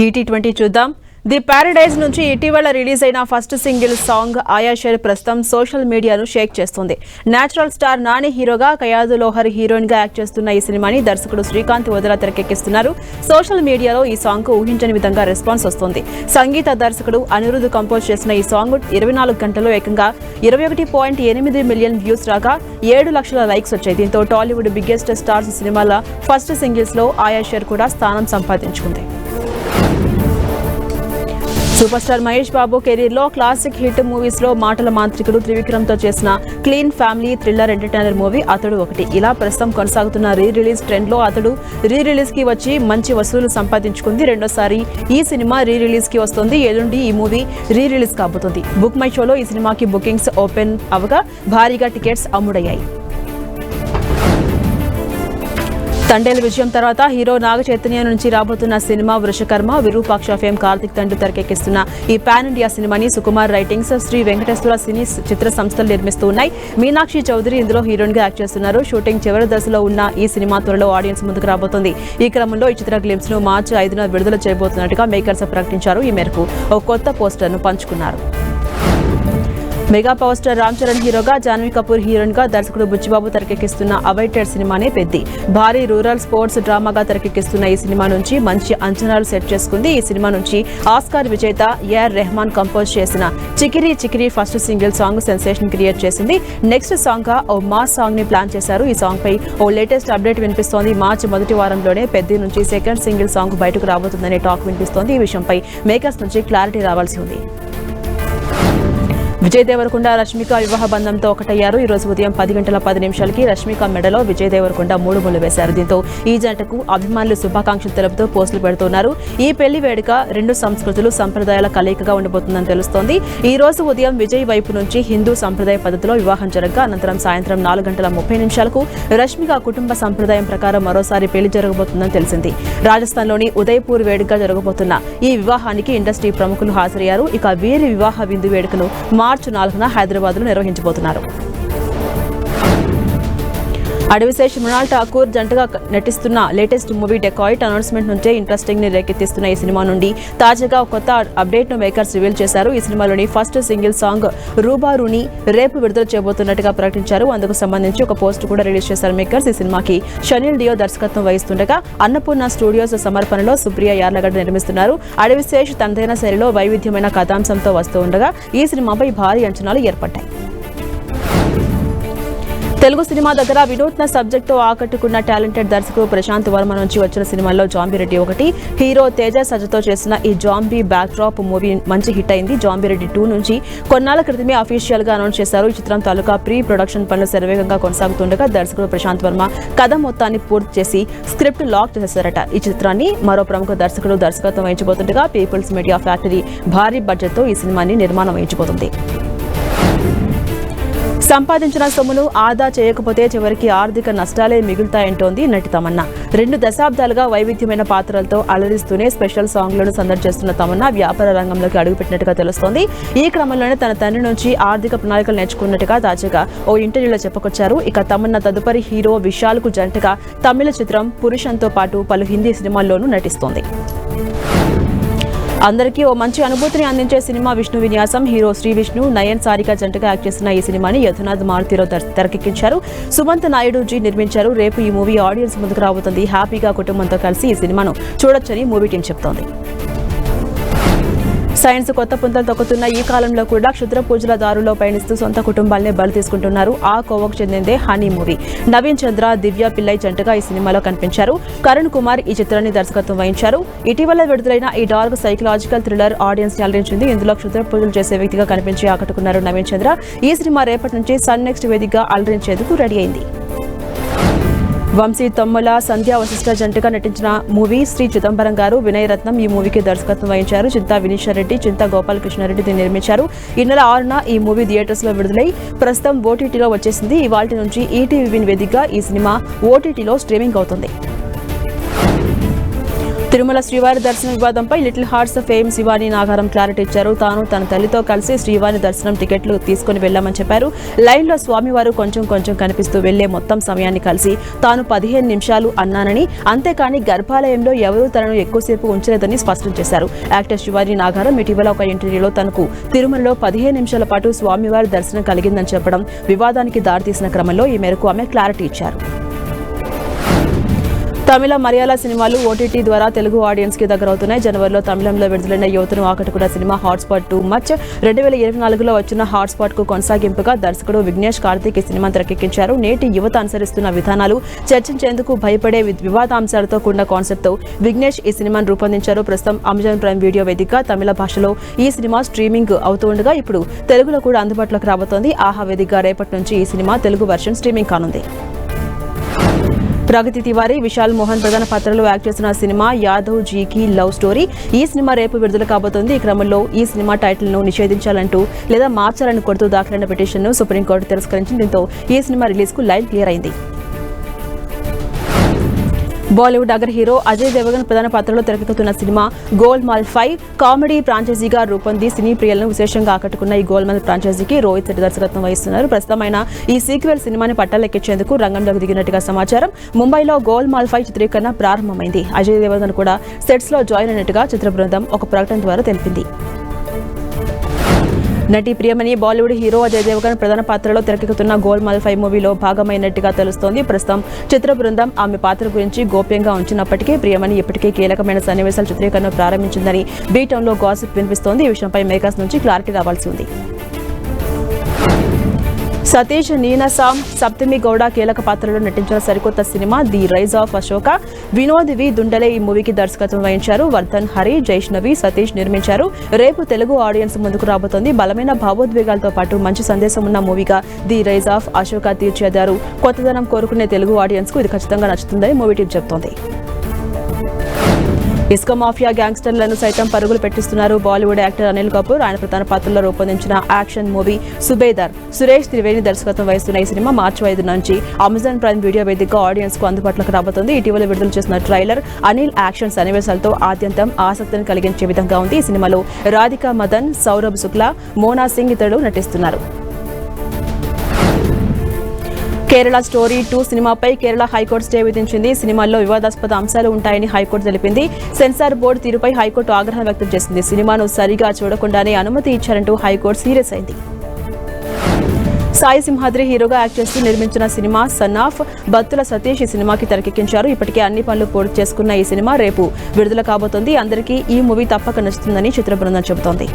ET20 చూద్దాం. The paradise నుంచి ఇటీవల రిలీజ్ అయిన ఫస్ట్ సింగిల్ సాంగ్ ఆయా షేర్ ప్రస్తుతం సోషల్ మీడియాను షేక్ చేస్తుంది. నేచురల్ స్టార్ నాని హీరోగా, కయాదు లోహర్ హీరోయిన్ గా యాక్ట్ చేస్తున్న ఈ సినిమాని దర్శకుడు శ్రీకాంత్ వదల తెరకెక్కిస్తున్నారు. సోషల్ మీడియాలో ఈ సాంగ్ కు ఊహించని విధంగా రెస్పాన్స్ వస్తుంది. సంగీత దర్శకుడు అనిరుద్ధ్ కంపోజ్ చేసిన ఈ సాంగ్ 24 గంటల్లో ఏకంగా 21.8 మిలియన్ వ్యూస్ రాగా 7 లక్షల లైక్స్ వచ్చాయి. దీంతో టాలీవుడ్ బిగ్గెస్ట్ స్టార్స్ సినిమాల ఫస్ట్ సింగిల్స్ లో ఆయా షేర్ కూడా స్థానం సంపాదించుకుంది. Super star Mahesh Babu career లో క్లాసిక్ హిట్ మూవీస్ లో మాటల మాంత్రికుడు త్రివిక్రమ్ తో చేసిన clean family thriller entertainer movie అతడు ఒకటి. ఇలా ప్రస్తుతం కొనసాగుతున్న రీ రిలీజ్ ట్రెండ్ లో అతడు రీ రిలీజ్ కి వచ్చి మంచి వసూలు సంపాదించుకుంది. రెండోసారి ఈ సినిమా రీ రిలీజ్ కి వస్తుంది. ఎల్లుండి ఈ మూవీ రీ రిలీజ్ కాబోతుంది. బుక్ మై షోలో ఈ సినిమాకి బుకింగ్స్ ఓపెన్ అవగా భారీగా టికెట్స్ అమ్ముడయ్యాయి. తండేల్ విజయం తర్వాత హీరో నాగ చైతన్య నుంచి రాబోతున్న సినిమా వృషకర్మ. విరూపాక్ష ఫేమ్ కార్తిక్ తండ్రి తెరకెక్కిస్తున్న ఈ పాన్ ఇండియా సినిమాని సుకుమార్ రైటింగ్స్, శ్రీ వెంకటేశ్వర సినీ చిత్ర సంస్థలు నిర్మిస్తూ ఉన్నాయి. మీనాక్షి చౌదరి ఇందులో హీరోయిన్ గా యాక్ట్ చేస్తున్నారు. షూటింగ్ చివరి దశలో ఉన్న ఈ సినిమా త్వరలో ఆడియన్స్ ముందుకు రాబోతుంది. ఈ క్రమంలో ఈ చిత్ర గ్లింప్స్ ను మార్చి 5న విడుదల చేయబోతున్నట్టుగా మేకర్స్ ప్రకటించారు. ఈ మేరకు ఓ కొత్త పోస్టర్ ను పంచుకున్నారు. Mega power star Ram Charan హీరోగా, జాన్వీ కపూర్ హీరోయిన్ గా దర్శకుడు బుచ్చిబాబు తెరకెక్కిస్తున్న అవైటెడ్ సినిమానే పెద్ది. భారీ రూరల్ స్పోర్ట్స్ డ్రామాగా తెరకెక్కిస్తున్న ఈ సినిమా నుంచి మంచి అంచనాలు సెట్ చేసుకుంది. ఈ సినిమా నుంచి ఆస్కార్ విజేత ఏఆర్ రెహమాన్ కంపోజ్ చేసిన Chikiri Chikiri first single song sensation create చేసింది. నెక్స్ట్ సాంగ్ గా ఓ మాస్ సాంగ్ ని ప్లాన్ చేశారు. ఈ సాంగ్ పై ఓ లేటెస్ట్ అప్డేట్ వినిపిస్తోంది. మార్చి మొదటి వారంలోనే పెద్ది నుంచి సెకండ్ సింగిల్ సాంగ్ బయటకు రాబోతుందనే టాక్ వినిపిస్తోంది. ఈ విషయంపై మేకర్స్ నుంచి క్లారిటీ రావాల్సి ఉంది. విజయ్ దేవరకొండ, రష్మిక వివాహ బంధంతో ఒకటయ్యారు. ఈ రోజు ఉదయం 10 గంటల 10 నిమిషాలకి రష్మిక మెడలో విజయ్ దేవరకొండ 3 ముళ్ళు వేశారు. దీంతో ఈ జంటకు అభిమానులు శుభాకాంక్షలు తెలుపుతూ పోస్టులు పెడుతున్నారు. ఈ పెళ్లి వేడుక 2 సంస్కృతులు, సంప్రదాయాల కలయికగా ఉండబోతుందని తెలుస్తోంది. ఈ రోజు ఉదయం విజయ్ వైపు నుంచి హిందూ సంప్రదాయ పద్ధతిలో వివాహం జరగగా అనంతరం సాయంత్రం 4 గంటల 30 నిమిషాలకు రష్మిక కుటుంబ సంప్రదాయం ప్రకారం మరోసారి పెళ్లి జరగబోతుందని తెలిసింది. రాజస్థాన్లోని ఉదయపూర్ వేడుకగా జరగబోతున్న ఈ వివాహానికి ఇండస్ట్రీ ప్రముఖులు హాజరయ్యారు. ఇక వీరి వివాహ విందు వేడుకను మార్చి 4న హైదరాబాద్ లో నిర్వహించబోతున్నారు. అడవిశేష్, మృణాల్ ఠాకూర్ జంటగా నటిస్తున్న లేటెస్ట్ మూవీ డెకాయిట్ అనౌన్స్మెంట్ నుంచే ఇంట్రెస్టింగ్ ని రేకెత్తిస్తున్న ఈ సినిమా నుండి తాజాగా కొత్త అప్డేట్ ను మేకర్స్ రివీల్ చేశారు. ఈ సినిమాలోని ఫస్ట్ సింగిల్ సాంగ్ రూబారుని రేపు విడుదల చేయబోతున్నట్టుగా ప్రకటించారు. అందుకు సంబంధించి ఒక పోస్ట్ కూడా రిలీజ్ చేశారు మేకర్స్. ఈ సినిమాకి షనిల్ డియో దర్శకత్వం వహిస్తుండగా అన్నపూర్ణ స్టూడియోస్ సమర్పణలో సుప్రియ యార్లగడ్డ నిర్మిస్తున్నారు. అడవిశేష్ తనదైన శైలిలో వైవిధ్యమైన కథాంశంతో వస్తూ ఉండగా ఈ సినిమాపై భారీ అంచనాలు ఏర్పడ్డాయి. తెలుగు సినిమా దగ్గర వినూత్న సబ్జెక్ట్ తో ఆకట్టుకున్న టాలెంటెడ్ దర్శకుడు ప్రశాంత్ వర్మ నుంచి వచ్చిన సినిమాల్లో జాంబీరెడ్డి ఒకటి. హీరో తేజ సజ్జతో చేసిన ఈ జాంబీ బ్యాక్ డ్రాప్ మూవీ మంచి హిట్ అయింది. జాంబీరెడ్డి 2 నుంచి కొన్నాళ్ల క్రితమే అఫీషియల్ గా అనౌన్స్ చేశారు. ఈ చిత్రం తాలూకా ప్రీ ప్రొడక్షన్ పనులు శరవేగంగా కొనసాగుతుండగా దర్శకుడు ప్రశాంత్ వర్మ కథ మొత్తాన్ని పూర్తి చేసి స్క్రిప్ట్ లాక్ చేశారట. ఈ చిత్రాన్ని మరో ప్రముఖ దర్శకుడు దర్శకత్వం వహించబోతుండగా పీపుల్స్ మీడియా ఫ్యాక్టరీ భారీ బడ్జెట్ తో ఈ సినిమాని నిర్మాణం వహించబోతుంది. సంపాదించిన సొమ్మును ఆదా చేయకపోతే చివరికి ఆర్థిక నష్టాలే మిగులుతాయంటోంది నటి తమన్నా. 2 దశాబ్దాలుగా వైవిధ్యమైన పాత్రలతో అలరిస్తూనే స్పెషల్ సాంగ్లను సందడి చేస్తున్న తమన్నా వ్యాపార రంగంలోకి అడుగుపెట్టినట్టుగా తెలుస్తోంది. ఈ క్రమంలోనే తన తండ్రి నుంచి ఆర్థిక ప్రణాళికలు నేర్చుకున్నట్టుగా తాజాగా ఓ ఇంటర్వ్యూలో చెప్పుకొచ్చారు. ఇక తమన్నా తదుపరి హీరో విశాల్కు జంటగా తమిళ చిత్రం పురుషంతో పాటు పలు హిందీ సినిమాల్లోనూ నటిస్తోంది. అందరికీ ఓ మంచి అనుభూతిని అందించే సినిమా విష్ణు విన్యాసం. హీరో శ్రీ విష్ణు, నయన్ సారిక జంటగా యాక్ట్ చేసిన ఈ సినిమాని యథునాథ్ మారుతిలో తెరకెక్కించారు. సుమంత్ నాయుడు జీ నిర్మించారు. రేపు ఈ మూవీ ఆడియన్స్ ముందుకు రాబోతుంది. హ్యాపీగా కుటుంబంతో కలిసి ఈ సినిమాను చూడొచ్చని మూవీ టీం చెప్తోంది. సైన్స్ కొత్త పుంతలు తొక్కుతున్న ఈ కాలంలో కూడా క్షుద్ర పూజల దారులో పయనిస్తూ సొంత కుటుంబాలనే బలి తీసుకుంటున్నారు. ఆ కోవకు చెందిందే హనీ మూవీ. నవీన్ చంద్ర, దివ్య పిల్లై జంటగా ఈ సినిమాలో కనిపించారు. కరుణ్ కుమార్ ఈ చిత్రాన్ని దర్శకత్వం వహించారు. ఇటీవల విడుదలైన ఈ డార్క్ సైకలాజికల్ థ్రిల్లర్ ఆడియన్స్ ని అలరించింది. ఇందులో క్షుద్ర పూజలు చేసే వ్యక్తిగా కనిపించి ఆకట్టుకున్నారు నవీన్ చంద్ర. ఈ సినిమా రేపటి నుంచి సన్ నెక్స్ట్ వేదికగా అలరించేందుకు రెడీ అయింది. వంశీ తొమ్మల, సంధ్యా వశిష్ఠ జంటగా నటించిన మూవీ శ్రీ చిదంబరం గారు. వినయ్ రత్నం ఈ మూవీకి దర్శకత్వం వహించారు. చింతా వినీశ్వరరెడ్డి, చింతా గోపాలకృష్ణారెడ్డి దీన్ని నిర్మించారు. ఈ నెల 6న ఈ మూవీ థియేటర్స్ లో విడుదలై ప్రస్తుతం ఓటీటీలో వచ్చేసింది. ఇవాల్టి నుంచి ఈటీవీ విన్ వేదికగా ఈ సినిమా ఓటీటీలో స్ట్రీమింగ్ అవుతుంది. తిరుమల శ్రీవారి దర్శన వివాదంపై little hearts fame Shivani Nagaram clarity ఇచ్చారు. తాను తన తల్లితో కలిసి శ్రీవారి దర్శనం టికెట్లు తీసుకుని వెళ్లామని చెప్పారు. లైన్లో స్వామివారు కొంచెం కనిపిస్తూ వెళ్లే మొత్తం సమయాన్ని కలిసి తాను 15 నిమిషాలు అన్నానని, అంతేకాని గర్భాలయంలో ఎవరూ తనను ఎక్కువసేపు ఉంచలేదని స్పష్టం చేశారు. యాక్టర్ శివాని నాగారం ఇటీవల ఒక ఇంటర్వ్యూలో తనకు తిరుమలలో 15 నిమిషాల పాటు స్వామివారి దర్శనం కలిగిందని చెప్పడం వివాదానికి దారితీసిన క్రమంలో ఈ మేరకు ఆమె క్లారిటీ ఇచ్చారు. తమిళ మలయాళ సినిమాలు ఓటీటీ ద్వారా తెలుగు ఆడియన్స్ కి దగ్గరవుతున్నాయి. జనవరిలో తమిళంలో విడుదలైన యువతను ఆకట్టుకున్న సినిమా హాట్స్పాట్ టూ మచ్ 2024లో వచ్చిన హాట్స్పాట్ కు కొనసాగింపుగా దర్శకుడు విఘ్నేష్ కార్తీక్ ఈ సినిమా తెరకెక్కించారు. నేటి యువత అనుసరిస్తున్న విధానాలు చర్చించేందుకు భయపడే వివాదాంశాలతో కూడిన కాన్సెప్ట్ తో విఘ్నేష్ ఈ సినిమాను రూపొందించారు. ప్రస్తుతం అమెజాన్ ప్రైమ్ వీడియో వేదిక తమిళ భాషలో ఈ సినిమా స్ట్రీమింగ్ అవుతుండగా ఇప్పుడు తెలుగులో కూడా అందుబాటులోకి రాబోతోంది. ఆహా వేదిక రేపటి నుంచి ఈ సినిమా తెలుగు వెర్షన్ స్ట్రీమింగ్ కానుంది. ప్రగతి తివారీ, విశాల్ మోహన్ ప్రధాన పాత్రలో యాక్ట్ చేసిన సినిమా యాదవ్ జీకి లవ్ స్టోరీ. ఈ సినిమా రేపు విడుదల కాబోతోంది. ఈ క్రమంలో ఈ సినిమా టైటిల్ ను నిషేధించాలంటూ లేదా మార్చాలని కోరుతూ దాఖలైన పిటిషన్ ను సుప్రీంకోర్టు తిరస్కరించింది. దీంతో ఈ సినిమా రిలీజ్ కు లైన్ క్లియర్ అయింది. బాలీవుడ్ అగ్ర హీరో అజయ్ దేవగన్ ప్రధాన పాత్రలో తెరకెక్కుతున్న సినిమా గోల్మాల్ 5 కామెడీ ఫ్రాంచైజీగా రూపొంది సినీ ప్రియులను విశేషంగా ఆకట్టుకున్న ఈ గోల్మాల్ ఫ్రాంచైజీకి రోహిత్ శెట్టి దర్శకత్వం వహిస్తున్నారు. ప్రస్తుతమైన ఈ సీక్వెల్ సినిమాని పట్టాలెక్కించేందుకు రంగంలోకి దిగినట్టుగా సమాచారం. ముంబైలో గోల్మాల్ 5 చిత్రీకరణ ప్రారంభమైంది. అజయ్ దేవగన్ కూడా సెట్స్ లో జాయిన్ అయినట్టుగా చిత్ర బృందం ఒక ప్రకటన ద్వారా తెలిపింది. నటి ప్రియమణి బాలీవుడ్ హీరో అజయ్ దేవగన్ ప్రధాన పాత్రలో తెరకెక్కుతున్న గోల్మాల్ 5 మూవీలో భాగమైనట్టుగా తెలుస్తోంది. ప్రస్తుతం చిత్ర బృందం ఆమె పాత్ర గురించి గోప్యంగా ఉంచినప్పటికీ ప్రియమణి ఇప్పటికే కీలకమైన సన్నివేశాల చిత్రీకరణ ప్రారంభించిందని బీటౌన్ లో గాసిప్ వినిపిస్తోంది. ఈ విషయంపై మేకర్స్ నుంచి క్లారిటీ రావాల్సి ఉంది. సతీష్ నీనసామ్ సప్తమి గౌడ కీలక పాత్రలో నటించిన సరికొత్త cinema the rise of Ashoka. Vinod V Dundale ఈ మూవీకి దర్శకత్వం వహించారు. వర్ధన్ హరి, జైష్ణవి, సతీష్ నిర్మించారు. రేపు తెలుగు ఆడియన్స్ ముందుకు రాబోతోంది. బలమైన భావోద్వేగాలతో పాటు మంచి సందేశం ఉన్న మూవీగా ది రైజ్ ఆఫ్ అశోక తీర్చిదిద్దారు. కొత్తదనం కోరుకునే తెలుగు ఆడియన్స్ కు ఇది ఖచ్చితంగా నచ్చుతుందని మూవీ టీం చెబుతోంది. ఇసుక మాఫియా గ్యాంగ్స్టర్లను సైతం పరుగులు పెట్టిస్తున్నారు బాలీవుడ్ యాక్టర్ అనిల్ కపూర్. ఆయన ప్రధాన పాత్రలో రూపొందించిన యాక్షన్ మూవీ సుబేదార్. సురేష్ త్రివేణి దర్శకత్వం వహిస్తున్న ఈ సినిమా మార్చి 5 నుంచి అమెజాన్ ప్రైమ్ వీడియో వేదిక ఆడియన్స్ కు అందుబాటులోకి రాబోతోంది. ఇటీవల విడుదల చేసిన ట్రైలర్ అనిల్ యాక్షన్ సన్నివేశాలతో ఆద్యంతం ఆసక్తిని కలిగించే విధంగా ఉంది. ఈ సినిమాలో రాధికా మదన్, సౌరభ్ శుక్లా, మోనా సింగ్ ఇతరులు నటిస్తున్నారు. కేరళ స్టోరీ 2 సినిమాపై కేరళ హైకోర్టు స్టే విధించింది. సినిమాల్లో వివాదాస్పద అంశాలు ఉంటాయని హైకోర్టు తెలిపింది. సెన్సార్ బోర్డు తీరుపై హైకోర్టు ఆగ్రహం వ్యక్తం చేసింది. సినిమాను సరిగా చూడకుండానే అనుమతి ఇచ్చారంటూ హైకోర్టు సీరియస్ అయింది. సాయి సింహాద్రి హీరోగా యాక్ట్ చేస్తూ నిర్మించిన cinema son of Battula Satish ఈ సినిమాకి తెరకెక్కించారు. ఇప్పటికే అన్ని పనులు పూర్తి చేసుకున్న ఈ సినిమా రేపు విడుదల కాబోతోంది. అందరికీ ఈ మూవీ తప్పక నచ్చుతుందని చిత్ర బృందం చెబుతోంది.